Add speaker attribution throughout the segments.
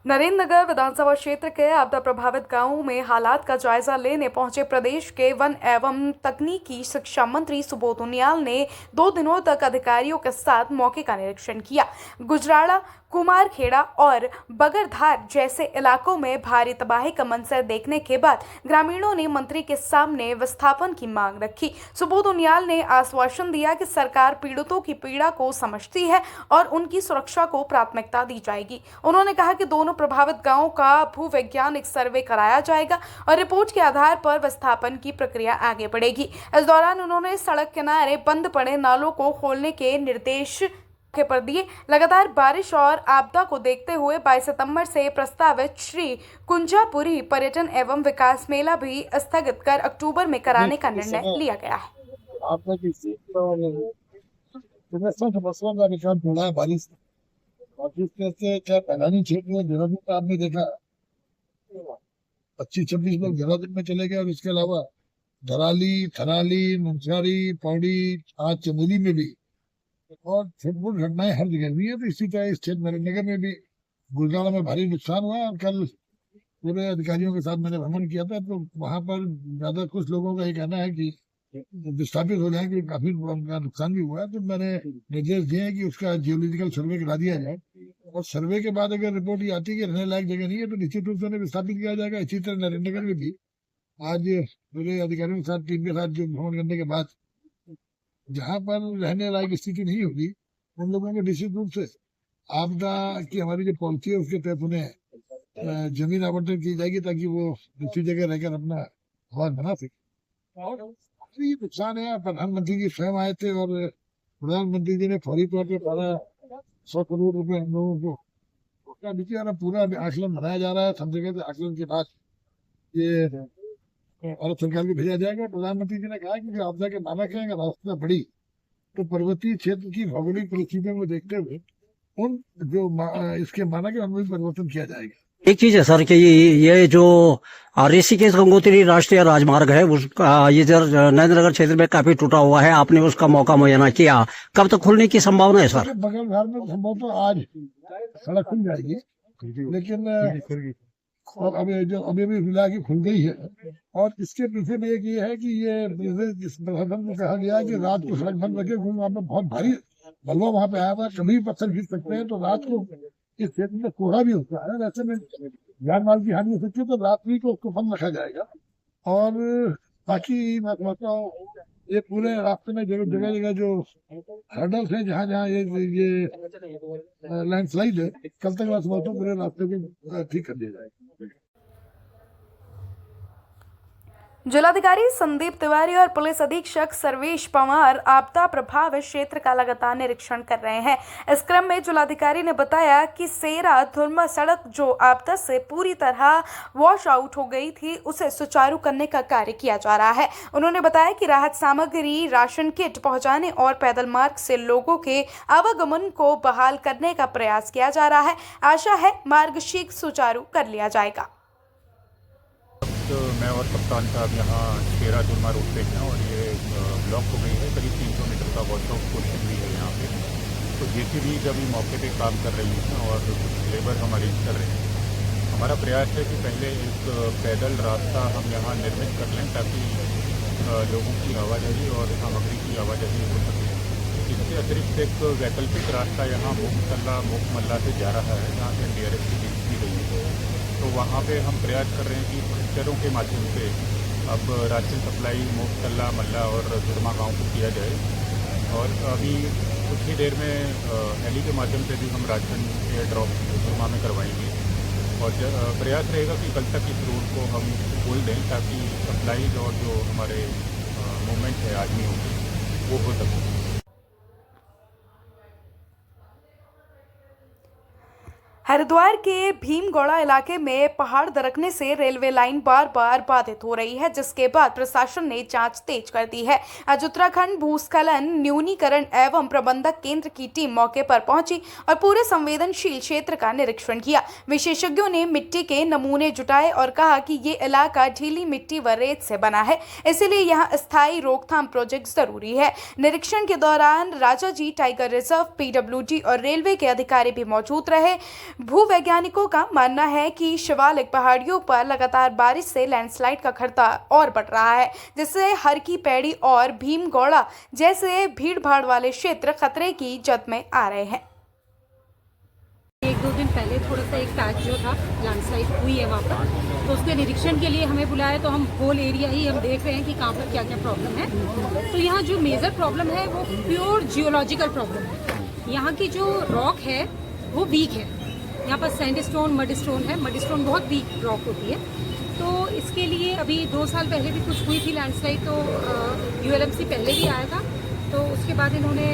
Speaker 1: नरेंद्रनगर विधानसभा क्षेत्र के आपदा प्रभावित गांवों में हालात का जायजा लेने पहुंचे प्रदेश के वन एवं तकनीकी शिक्षा मंत्री सुबोध उनियाल ने 2 दिनों तक अधिकारियों के साथ मौके का निरीक्षण किया। गुजराड़ा, कुमारखेड़ा और बगरधार जैसे इलाकों में भारी तबाही का मंजर देखने के बाद ग्रामीणों ने मंत्री के सामने विस्थापन की मांग रखी। सुबोध उनियाल ने आश्वासन दिया कि सरकार पीड़ितों की पीड़ा को समझती है और उनकी सुरक्षा को प्राथमिकता दी जाएगी। उन्होंने कहा कि दोनों प्रभावित गांवों का भूवैज्ञानिक सर्वे कराया जाएगा और रिपोर्ट के आधार पर विस्थापन की प्रक्रिया आगे बढ़ेगी। इस दौरान उन्होंने सड़क किनारे बंद पड़े नालों को खोलने के निर्देश पर दिए। लगातार बारिश और आपदा को देखते हुए 22 सितंबर से प्रस्तावित श्री कुंजापुरी पर्यटन एवं विकास मेला भी स्थगित कर अक्टूबर में कराने का निर्णय लिया गया है।
Speaker 2: मैदानी क्षेत्र में देहरादून का आपने देखा 25-26 लोग देहरादून में चले गए और इसके अलावा धराली, थराली, मुंशियारी, पौड़ी, आज चमोली में भी और छिटपुट घटनाएं हर जगह हुई है। तो इसी तरह इस क्षेत्र नरेंद्रनगर में भी गुजराड़ा में भारी नुकसान हुआ और कल पूरे अधिकारियों के साथ मैंने भ्रमण किया था तो वहां पर ज्यादा कुछ लोगों का ये कहना है कि विस्थापित हो जाए कि काफी उनका नुकसान भी हुआ है। तो मैंने निर्देश दिए हैं कि उसका जियोलॉजिकल सर्वे करा दिया जाए और सर्वे के बाद अगर रिपोर्ट ये आती है कि रहने लायक जगह नहीं है तो निश्चित रूप से उन्हें विस्थापित किया जाएगा। इसी तरह नरेंद्रनगर में भी आज पूरे अधिकारियों के साथ टीम के साथ जो भ्रमण करने के बाद जहाँ पर रहने लायक स्थिति नहीं होगी उन लोगों को निश्चित रूप से आपदा की हमारी जो पॉलिसी है उसके तहत उन्हें जमीन आवंटन की जाएगी ताकि वो दूसरी जगह रहकर अपना आवास बना सके। नुकसान है, प्रधानमंत्री जी स्वयं आए थे और प्रधानमंत्री जी ने फौरी तौर पर 100 करोड़ रुपए हम लोगों को उसका देखिए पूरा आकलन बनाया जा रहा है। सब जगह से आकलन के बाद ये भारत सरकार को भेजा जाएगा। प्रधानमंत्री जी ने कहा कि आपदा के मानक है अगर रास्ता बढ़ी तो पर्वतीय क्षेत्र की भौगोलिक परिस्थितियों को देखते हुए उन जो इसके मानक है उनमें परिवर्तन किया जाएगा।
Speaker 3: एक चीज है सर कि ये जो ऋषिकेश गंगोत्री राष्ट्रीय राजमार्ग है उसका ये नरेंद्रनगर क्षेत्र में काफी टूटा हुआ है, आपने उसका मौका मुहैया किया, कब तक खुलने की संभावना है सर?
Speaker 2: बगलधार में संभव तो आज सड़क खुल जाएगी लेकिन और अभी भी मिला की खुल गई है और इसके पीछे में एक ये है कि ये प्रशासन में कहा गया कि रात को सड़क बंद रखे क्योंकि वहाँ पे बहुत भारी बलवा वहाँ पे आया हुआ, कभी पत्थर खींच सकते हैं तो रात को इस क्षेत्र में कोहरा भी होता है, ऐसे में जान माल की हानि हो सकती है तो रात्रि को उसको बंद रखा जाएगा। और बाकी मैं समझता हूँ ये पूरे रास्ते में जगह जगह जो हर्डल्स है जहाँ जहाँ ये लैंडस्लाइड है कल तक मैं समझता हूँ पूरे रास्ते को ठीक कर दिया जाएगा।
Speaker 1: जिलाधिकारी संदीप तिवारी और पुलिस अधीक्षक सर्वेश पवार आपदा प्रभावित क्षेत्र का लगातार निरीक्षण कर रहे हैं। इस क्रम में जिलाधिकारी ने बताया कि सेरा धुरमा सड़क जो आपदा से पूरी तरह वॉश आउट हो गई थी उसे सुचारू करने का कार्य किया जा रहा है। उन्होंने बताया कि राहत सामग्री, राशन किट पहुंचाने और पैदल मार्ग से लोगों के आवागमन को बहाल करने का प्रयास किया जा रहा है। आशा है मार्ग शीघ्र सुचारू कर लिया जाएगा।
Speaker 4: तो मैं और कप्तान साहब यहाँ शेरा जुर्मा रोड पे हैं और ये ब्लॉक हो गई है, करीब 300 मीटर का वॉशआउट पोर्शन भी है यहाँ पे। तो जेसीबी जब मौके पे काम कर रही है और कुछ लेबर हम अरेंज कर रहे हैं। हमारा प्रयास है कि पहले एक पैदल रास्ता हम यहाँ निर्मित कर लें ताकि लोगों की आवाजाही और सामग्री की आवाजाही हो सके। इसके अतिरिक्त एक वैकल्पिक रास्ता यहाँ मोकमल्ला से जा रहा है जहाँ से DRS की टीम की गई है। तो वहाँ पे हम प्रयास कर रहे हैं कि खच्चरों के माध्यम से अब राशन सप्लाई मोकतल्ला, मल्ला और जुर्मा गांव को किया जाए और अभी कुछ ही देर में हेली के माध्यम से भी हम राशन एयर ड्रॉप जुर्मा में करवाएंगे और प्रयास रहेगा कि कल तक इस रोड को हम खोल दें ताकि सप्लाईज और जो हमारे मूवमेंट है आदमियों की वो हो सके।
Speaker 1: हरिद्वार के भीमगौड़ा इलाके में पहाड़ दरकने से रेलवे लाइन बार बार बाधित हो रही है, जिसके बाद प्रशासन ने जांच तेज कर दी है। आज उत्तराखंड भूस्खलन न्यूनीकरण एवं प्रबंधक केंद्र की टीम मौके पर पहुंची और पूरे संवेदनशील क्षेत्र का निरीक्षण किया। विशेषज्ञों ने मिट्टी के नमूने जुटाए और कहा कि ये इलाका ढीली मिट्टी व रेत से बना है, इसलिए यहाँ स्थायी रोकथाम प्रोजेक्ट जरूरी है। निरीक्षण के दौरान राजाजी टाइगर रिजर्व, PWD और रेलवे के अधिकारी भी मौजूद रहे। भूवैज्ञानिकों का मानना है कि शिवालिक पहाड़ियों पर लगातार बारिश से लैंडस्लाइड का खतरा और बढ़ रहा है, जिससे हरकी पैड़ी और भीमगौड़ा जैसे भीड़भाड़ वाले क्षेत्र खतरे की जद में आ रहे हैं।
Speaker 5: एक दो दिन पहले थोड़ा सा एक पैच जो था लैंडस्लाइड हुई है वहाँ पर, तो उसके निरीक्षण के लिए हमें बुलाया, तो हम होल एरिया ही हम देख रहे हैं कि कहाँ पर क्या क्या प्रॉब्लम है। तो यहाँ जो मेजर प्रॉब्लम है वो प्योर जियोलॉजिकल प्रॉब्लम है। यहाँ की जो रॉक है वो वीक है। यहाँ पर सैंडस्टोन, मडस्टोन है। मडस्टोन बहुत वीक रॉक होती है। तो इसके लिए अभी 2 साल पहले भी कुछ हुई थी लैंडस्लाइड, तो ULMC पहले भी आया था। तो उसके बाद इन्होंने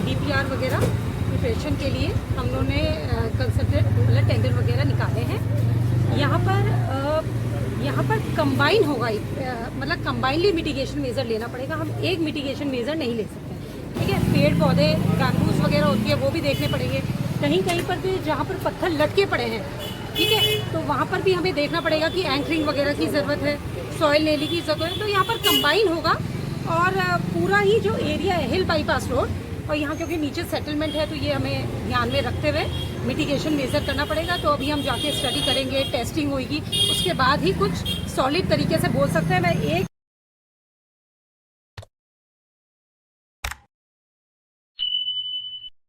Speaker 5: DPR वगैरह प्रिपरेशन के लिए हम लोगों ने कंसल्टेंट मतलब टेंडर वगैरह निकाले हैं। यहाँ पर कंबाइन होगा, मतलब कंबाइनली मिटिगेशन मेजर लेना पड़ेगा। हम एक मिटिगेशन मेजर नहीं ले सकते, ठीक है। पेड़ पौधे बैम्बूज वगैरह होती है वो भी देखने पड़ेंगे। कहीं कहीं पर भी जहाँ पर पत्थर लटके पड़े हैं, ठीक है, तो वहाँ पर भी हमें देखना पड़ेगा कि एंकरिंग वगैरह की ज़रूरत है, सॉइल लेने की ज़रूरत है। तो यहाँ पर कंबाइन होगा और पूरा ही जो एरिया है हिल बाईपास रोड, और यहाँ क्योंकि नीचे सेटलमेंट है तो ये हमें ध्यान में रखते हुए मिटिगेशन मेजर करना पड़ेगा। तो अभी हम जाके स्टडी करेंगे, टेस्टिंग होगी, उसके बाद ही कुछ सॉलिड तरीके से बोल सकते हैं। मैं एक